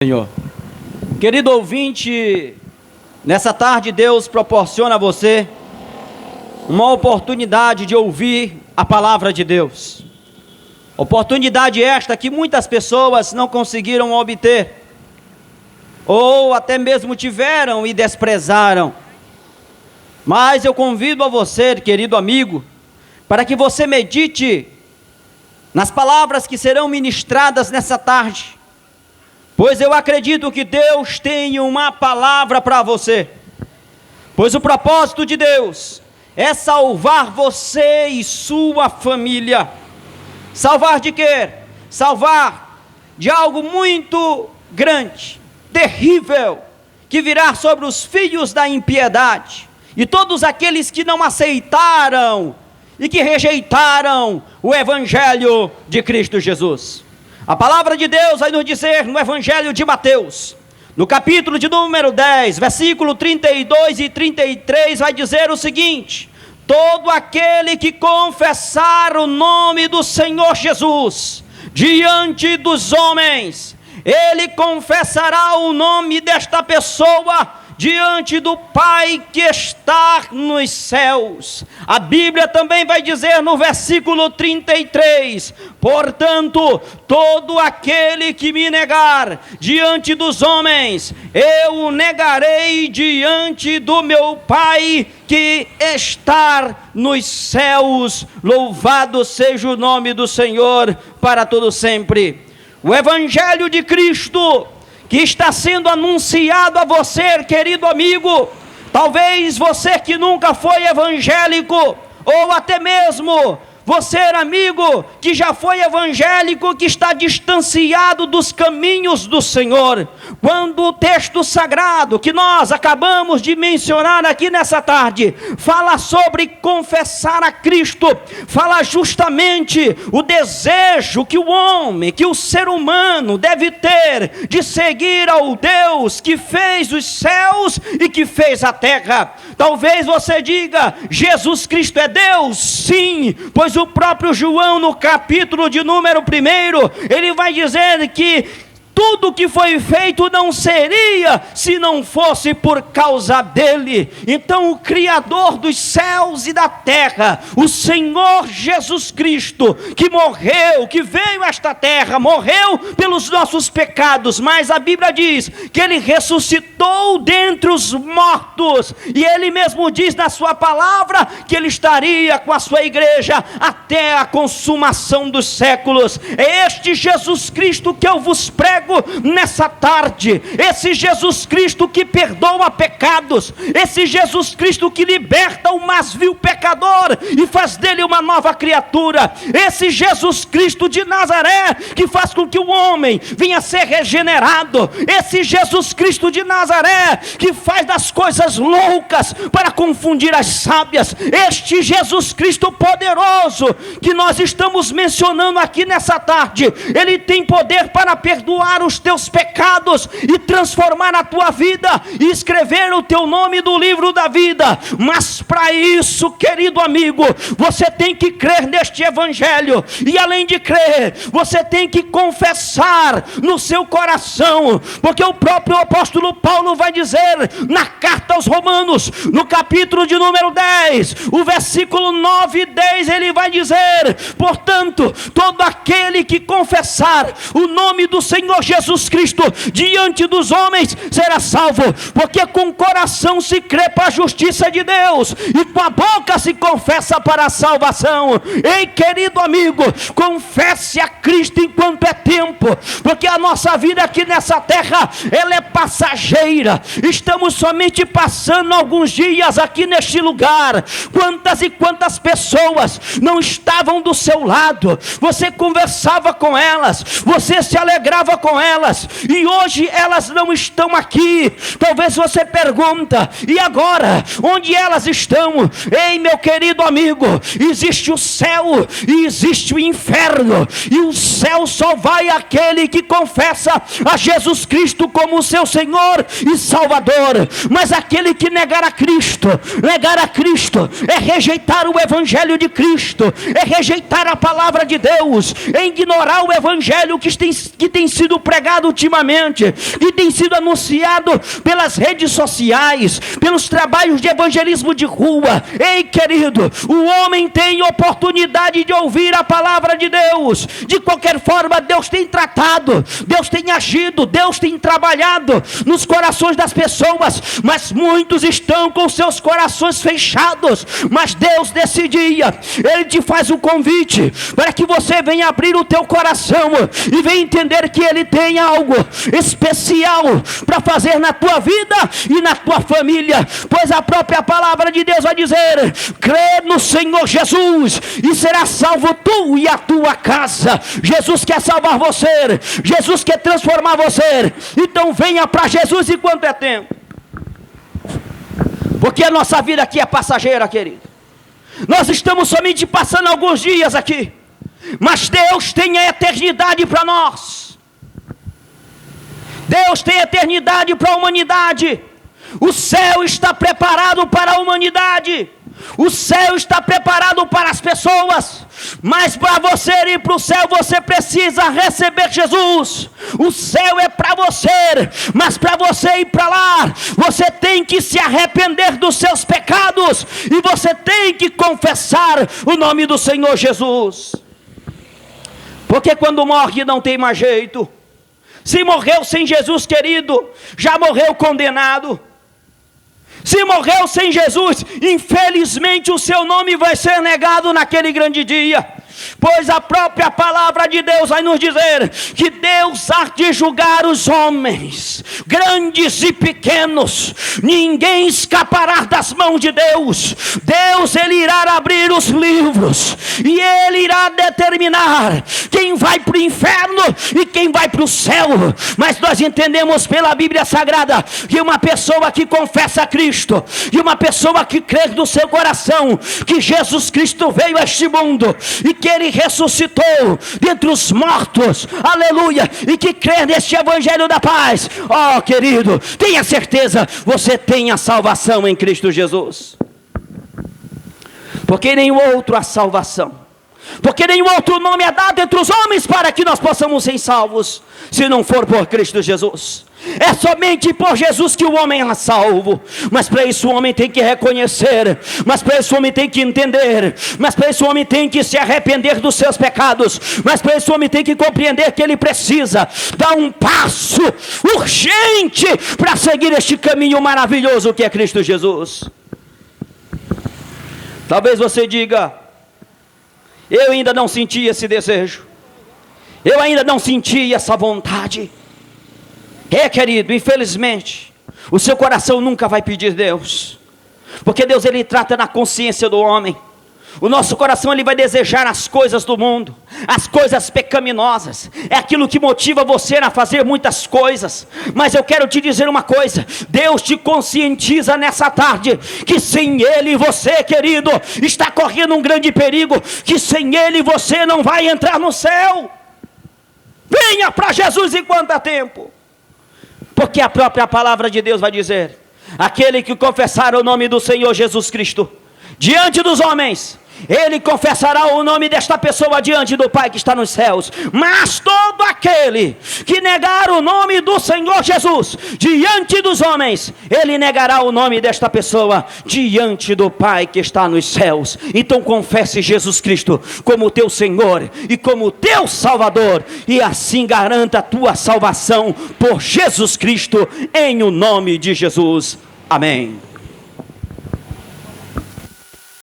Senhor. Querido ouvinte, nessa tarde Deus proporciona a você uma oportunidade de ouvir a palavra de Deus. Oportunidade esta que muitas pessoas não conseguiram obter, ou até mesmo tiveram e desprezaram. Mas eu convido a você, querido amigo, para que você medite nas palavras que serão ministradas nessa tarde. Pois eu acredito que Deus tem uma palavra para você. Pois o propósito de Deus é salvar você e sua família. Salvar de quê? Salvar de algo muito grande, terrível, que virá sobre os filhos da impiedade. E todos aqueles que não aceitaram e que rejeitaram o Evangelho de Cristo Jesus. A palavra de Deus vai nos dizer no Evangelho de Mateus, no capítulo de número 10, versículo 32 e 33, vai dizer o seguinte: todo aquele que confessar o nome do Senhor Jesus diante dos homens, ele confessará o nome desta pessoa diante do Pai que está nos céus. A Bíblia também vai dizer no versículo 33, portanto, todo aquele que me negar diante dos homens, eu o negarei diante do meu Pai que está nos céus. Louvado seja o nome do Senhor para todo sempre. O Evangelho de Cristo que está sendo anunciado a você, querido amigo, talvez você que nunca foi evangélico, ou até mesmo você, amigo, que já foi evangélico, que está distanciado dos caminhos do Senhor. Quando o texto sagrado, que nós acabamos de mencionar aqui nessa tarde, fala sobre confessar a Cristo, fala justamente o desejo que o homem, que o ser humano deve ter, de seguir ao Deus que fez os céus e que fez a terra. Talvez você diga, Jesus Cristo é Deus? Sim, pois o próprio João, no capítulo de número 1, ele vai dizer que tudo que foi feito não seria se não fosse por causa dele. Então o Criador dos céus e da terra, o Senhor Jesus Cristo, que morreu, que veio a esta terra, morreu pelos nossos pecados, mas a Bíblia diz que ele ressuscitou dentre os mortos, e ele mesmo diz na sua palavra que ele estaria com a sua igreja até a consumação dos séculos. É este Jesus Cristo que eu vos prego nessa tarde, esse Jesus Cristo que perdoa pecados, esse Jesus Cristo que liberta o mais vil pecador e faz dele uma nova criatura, esse Jesus Cristo de Nazaré que faz com que o homem venha a ser regenerado, esse Jesus Cristo de Nazaré que faz das coisas loucas para confundir as sábias, este Jesus Cristo poderoso que nós estamos mencionando aqui nessa tarde, ele tem poder para perdoar os teus pecados e transformar a tua vida e escrever o teu nome no livro da vida. Mas para isso, querido amigo, você tem que crer neste Evangelho, e além de crer, você tem que confessar no seu coração, porque o próprio apóstolo Paulo vai dizer na carta aos Romanos, no capítulo de número 10, o versículo 9 e 10, ele vai dizer, portanto, todo aquele que confessar o nome do Senhor Jesus Cristo diante dos homens será salvo, porque com o coração se crê para a justiça de Deus e com a boca se confessa para a salvação. Ei, querido amigo, confesse a Cristo enquanto é tempo, porque a nossa vida aqui nessa terra, ela é passageira, estamos somente passando alguns dias aqui neste lugar. Quantas e quantas pessoas não estavam do seu lado, você conversava com elas, você se alegrava com elas, e hoje elas não estão aqui. Talvez você pergunta, e agora? Onde elas estão? Ei, meu querido amigo, existe o céu e existe o inferno, e o céu só vai aquele que confessa a Jesus Cristo como seu Senhor e Salvador. Mas aquele que negar a Cristo é rejeitar o Evangelho de Cristo, é rejeitar a palavra de Deus, é ignorar o Evangelho que tem sido sido pregado ultimamente, que tem sido anunciado pelas redes sociais, pelos trabalhos de evangelismo de rua. Ei, querido, o homem tem oportunidade de ouvir a palavra de Deus. De qualquer forma, Deus tem tratado, Deus tem agido, Deus tem trabalhado nos corações das pessoas, mas muitos estão com seus corações fechados. Mas Deus, nesse dia, Ele te faz um convite para que você venha abrir o teu coração e venha entender que Ele tem algo especial para fazer na tua vida e na tua família, pois a própria palavra de Deus vai dizer: crê no Senhor Jesus e será salvo tu e a tua casa. Jesus quer salvar você, Jesus quer transformar você. Então venha para Jesus enquanto é tempo, porque a nossa vida aqui é passageira, querido. Nós estamos somente passando alguns dias aqui, mas Deus tem a eternidade para nós. Deus tem a eternidade para a humanidade. O céu está preparado para a humanidade. O céu está preparado para as pessoas. Mas para você ir para o céu, você precisa receber Jesus. O céu é para você, mas para você ir para lá, você tem que se arrepender dos seus pecados, e você tem que confessar o nome do Senhor Jesus. Porque quando morre não tem mais jeito. Se morreu sem Jesus, querido, já morreu condenado. Se morreu sem Jesus, infelizmente o seu nome vai ser negado naquele grande dia. Pois a própria palavra de Deus vai nos dizer que Deus há de julgar os homens, grandes e pequenos. Ninguém escapará das mãos de Deus. Deus, Ele irá abrir os livros e Ele irá determinar quem vai para o inferno e quem vai para o céu. Mas nós entendemos pela Bíblia Sagrada que uma pessoa que confessa a Cristo, e uma pessoa que crê no seu coração que Jesus Cristo veio a este mundo e que Ele ressuscitou dentre os mortos, aleluia, e que crê neste evangelho da paz, oh querido, tenha certeza, você tem a salvação em Cristo Jesus. Porque nenhum outro há salvação, porque nenhum outro nome é dado entre os homens para que nós possamos ser salvos, se não for por Cristo Jesus. É somente por Jesus que o homem é salvo. Mas para isso o homem tem que reconhecer, mas para isso o homem tem que entender, mas para isso o homem tem que se arrepender dos seus pecados, mas para isso o homem tem que compreender que ele precisa dar um passo urgente para seguir este caminho maravilhoso que é Cristo Jesus. Talvez você diga: eu ainda não senti esse desejo, eu ainda não senti essa vontade. Querido, infelizmente o seu coração nunca vai pedir Deus, porque Deus, Ele trata na consciência do homem. O nosso coração, ele vai desejar as coisas do mundo, as coisas pecaminosas. É aquilo que motiva você a fazer muitas coisas. Mas eu quero te dizer uma coisa: Deus te conscientiza nessa tarde que sem Ele você, querido, está correndo um grande perigo, que sem Ele você não vai entrar no céu. Venha para Jesus enquanto há tempo, porque a própria palavra de Deus vai dizer: aquele que confessar o nome do Senhor Jesus Cristo diante dos homens, ele confessará o nome desta pessoa diante do Pai que está nos céus. Mas todo aquele que negar o nome do Senhor Jesus diante dos homens, ele negará o nome desta pessoa diante do Pai que está nos céus. Então confesse Jesus Cristo como teu Senhor e como teu Salvador, e assim garanta a tua salvação por Jesus Cristo, em o nome de Jesus. Amém.